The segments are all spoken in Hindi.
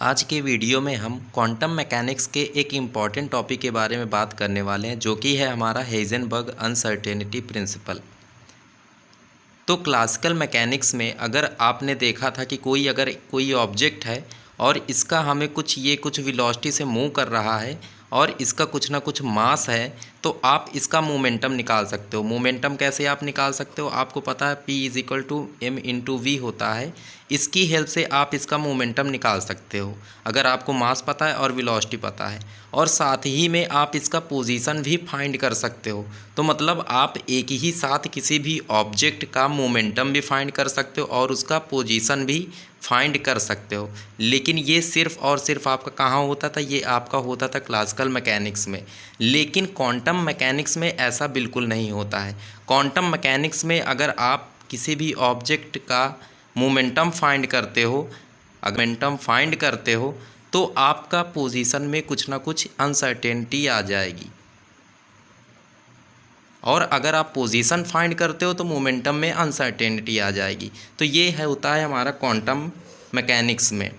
आज के वीडियो में हम क्वांटम मैकेनिक्स के एक इम्पॉर्टेंट टॉपिक के बारे में बात करने वाले हैं, जो कि है हमारा हेज़ेनबर्ग अनसर्टेनिटी प्रिंसिपल। तो क्लासिकल मैकेनिक्स में अगर आपने देखा था कि कोई ऑब्जेक्ट है और इसका हमें कुछ वेलोसिटी से मूव कर रहा है और इसका कुछ ना कुछ मास है, तो आप इसका मोमेंटम निकाल सकते हो। मोमेंटम कैसे आप निकाल सकते हो? आपको पता है P=m/v होता है। इसकी हेल्प से आप इसका मोमेंटम निकाल सकते हो अगर आपको मास पता है और वेलोसिटी पता है, और साथ ही में आप इसका पोजीशन भी फाइंड कर सकते हो। तो मतलब आप एक ही साथ किसी भी ऑब्जेक्ट का मोमेंटम भी फाइंड कर सकते हो और उसका पोजीशन भी फाइंड कर सकते हो। लेकिन ये सिर्फ और सिर्फ आपका कहाँ होता था? ये आपका होता था क्लासिकल मैकेनिक्स में। लेकिन क्वांटम मैकेनिक्स में ऐसा बिल्कुल नहीं होता है। क्वांटम मैकेनिक्स में अगर आप किसी भी ऑब्जेक्ट का मोमेंटम फाइंड करते हो तो आपका पोजीशन में कुछ ना कुछ अनसर्टेनिटी आ जाएगी, और अगर आप पोजीशन फाइंड करते हो तो मोमेंटम में अनसर्टेनिटी आ जाएगी। तो ये होता है हमारा क्वांटम मैकेनिक्स में,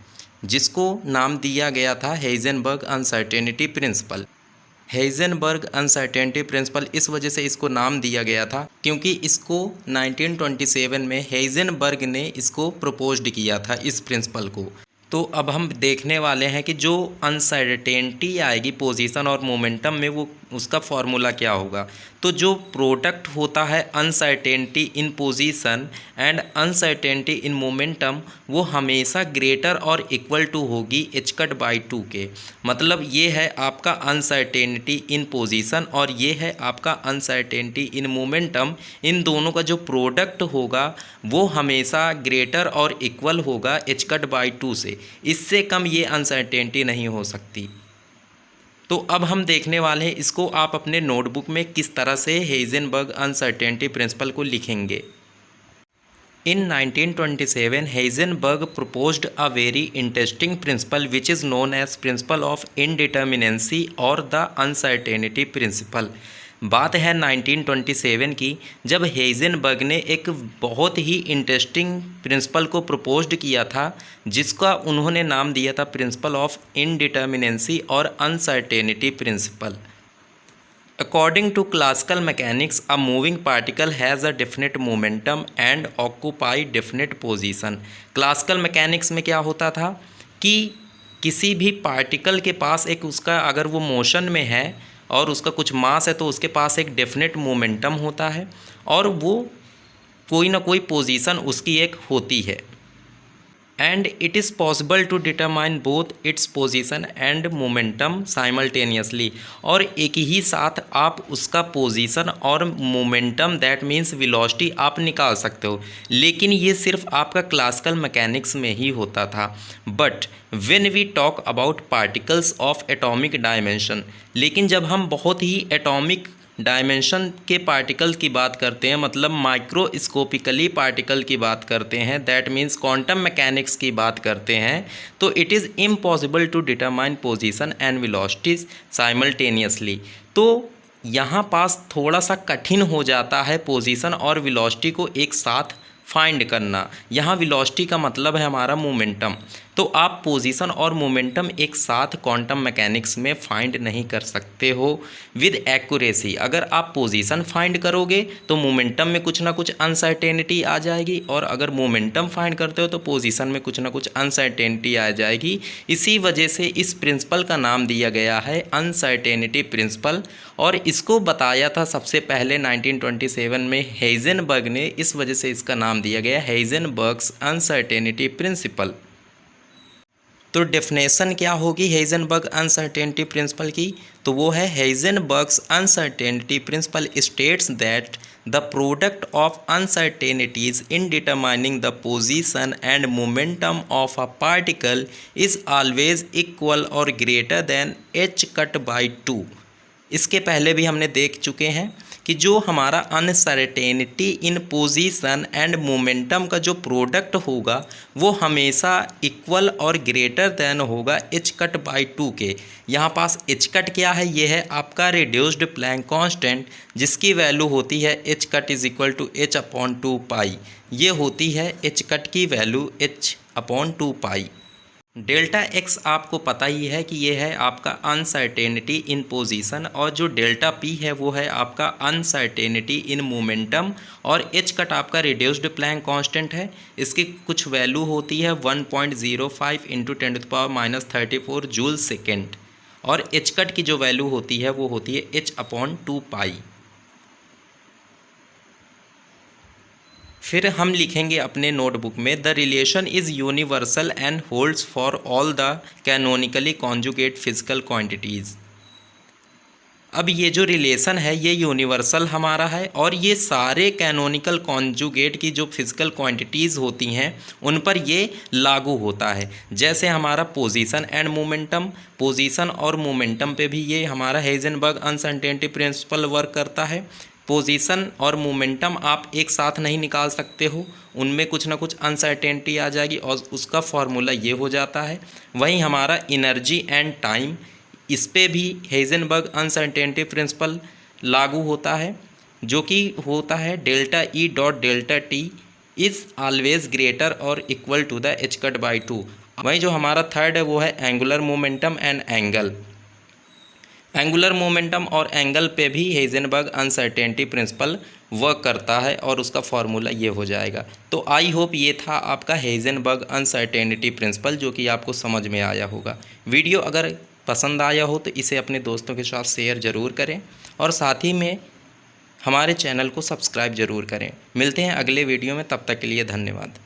जिसको नाम दिया गया था हेज़ेनबर्ग अनसर्टेनिटी प्रिंसिपल। हेज़ेनबर्ग अनसर्टेनिटी प्रिंसिपल इस वजह से इसको नाम दिया गया था क्योंकि इसको 1927 में हेज़ेनबर्ग ने इसको प्रपोज्ड किया था, इस प्रिंसिपल को। तो अब हम देखने वाले हैं कि जो अनसर्टेनिटी आएगी पोजीशन और मोमेंटम में, वो उसका फॉर्मूला क्या होगा। तो जो प्रोडक्ट होता है uncertainty in position and uncertainty in momentum, वो हमेशा ग्रेटर और इक्वल टू होगी h/2 के। मतलब ये है आपका अनसर्टेनिटी इन पोजीशन और ये है आपका अनसर्टेनिटी इन मोमेंटम। इन दोनों का जो प्रोडक्ट होगा वो हमेशा ग्रेटर और इक्वल होगा h/2 से। इससे कम ये अनसर्टेनिटी नहीं हो सकती। तो अब हम देखने वाले हैं इसको आप अपने नोटबुक में किस तरह से हेज़ेनबर्ग अनसर्टेनिटी प्रिंसिपल को लिखेंगे। In 1927, Heisenberg proposed a very interesting principle which is known as principle of indeterminacy or the uncertainty principle। बात है 1927 की, जब हेज़ेनबर्ग ने एक बहुत ही इंटरेस्टिंग प्रिंसिपल को प्रपोज्ड किया था, जिसका उन्होंने नाम दिया था प्रिंसिपल ऑफ इनडिटर्मिनेंसी और uncertainty principle. According to classical mechanics, a moving particle has a definite momentum and occupy definite position। Classical mechanics में क्या होता था कि किसी भी पार्टिकल के पास एक उसका अगर वो मोशन में है और उसका कुछ मास है तो उसके पास एक डेफिनेट मोमेंटम होता है और वो कोई ना कोई पोजीशन उसकी एक होती है। And it is possible to determine both its position and momentum simultaneously. और एक ही साथ आप उसका पोजीशन और मोमेंटम, दैट मीन्स वेलोसिटी, आप निकाल सकते हो। लेकिन ये सिर्फ आपका क्लासिकल मैकेनिक्स में ही होता था। But when we talk about particles of atomic dimension, लेकिन जब हम बहुत ही एटॉमिक डायमेंशन के पार्टिकल की बात करते हैं, मतलब माइक्रोस्कोपिकली पार्टिकल की बात करते हैं, दैट मीन्स क्वांटम मैकेनिक्स की बात करते हैं, तो it is impossible to determine position and velocities simultaneously. तो यहाँ पास थोड़ा सा कठिन हो जाता है पोजीशन और वेलोसिटी को एक साथ फाइंड करना। यहाँ वेलोसिटी का मतलब है हमारा मोमेंटम। तो आप पोजीशन और मोमेंटम एक साथ क्वांटम मैकेनिक्स में फाइंड नहीं कर सकते हो विद एक्यूरेसी। अगर आप पोजीशन फाइंड करोगे तो मोमेंटम में कुछ ना कुछ अनसर्टेनिटी आ जाएगी, और अगर मोमेंटम फाइंड करते हो तो पोजीशन में कुछ ना कुछ अनसर्टेनिटी आ जाएगी। इसी वजह से इस प्रिंसिपल का नाम दिया गया है अनसर्टेनिटी प्रिंसिपल, और इसको बताया था सबसे पहले 1927 में हेज़ेनबर्ग ने। इस वजह से इसका नाम दिया गया हेज़ेनबर्ग्स अनसर्टेनिटी प्रिंसिपल। तो डेफिनेशन क्या होगी हेज़ेनबर्ग अनसर्टेनिटी प्रिंसिपल की? तो वो है Heisenberg's uncertainty principle states that the product of uncertainties in determining the position and momentum of a particle is always equal और ग्रेटर दैन h/2। इसके पहले भी हमने देख चुके हैं कि जो हमारा uncertainty in position and momentum का जो प्रोडक्ट होगा वो हमेशा इक्वल और ग्रेटर देन होगा h/2 के। यहाँ पास h क्या है? ये है आपका रिड्यूस्ड प्लैंक कांस्टेंट, जिसकी वैल्यू होती है h = h/2 पाई। ये होती है h की वैल्यू h/2 पाई। डेल्टा एक्स आपको पता ही है कि ये है आपका अनसर्टेनिटी इन पोजीशन, और जो डेल्टा पी है वो है आपका अनसर्टेनिटी इन मोमेंटम, और एच कट आपका रिड्यूस्ड प्लैंक कांस्टेंट है। इसकी कुछ वैल्यू होती है 1.05 इंटू 10⁻⁻34 जूल सेकेंड, और एच कट की जो वैल्यू होती है वो होती है h/2π। फिर हम लिखेंगे अपने नोटबुक में, the relation is universal and holds for all the canonically conjugate physical quantities. अब ये जो रिलेशन है ये यूनिवर्सल हमारा है, और ये सारे कैनोनिकल कॉन्जुगेट की जो फिजिकल क्वांटिटीज़ होती हैं उन पर ये लागू होता है। जैसे हमारा पोजीशन एंड मोमेंटम, पोजीशन और मोमेंटम पे भी ये हमारा हेज़नबर्ग अनसर्टेनिटी प्रिंसिपल वर्क करता है। पोजीशन और मोमेंटम आप एक साथ नहीं निकाल सकते हो, उनमें कुछ ना कुछ अनसर्टेनिटी आ जाएगी और उसका फॉर्मूला ये हो जाता है। वहीं हमारा एनर्जी एंड टाइम, इस पे भी हेज़नबर्ग अनसर्टेनिटी प्रिंसिपल लागू होता है, जो कि होता है delta E dot delta T is always greater और equal to the H cut by 2। वहीं जो हमारा थर्ड है वो है angular momentum and angle. Angular momentum और एंगल पे भी हेज़नबर्ग अनसर्टेनिटी प्रिंसिपल वर्क करता है, और उसका फॉर्मूला ये हो जाएगा। तो आई होप ये था आपका हेज़नबर्ग अनसर्टेनिटी प्रिंसिपल, जो कि आपको समझ में आया होगा। वीडियो अगर पसंद आया हो तो इसे अपने दोस्तों के साथ शेयर ज़रूर करें, और साथ ही में हमारे चैनल को सब्सक्राइब ज़रूर करें। मिलते हैं अगले वीडियो में, तब तक के लिए धन्यवाद।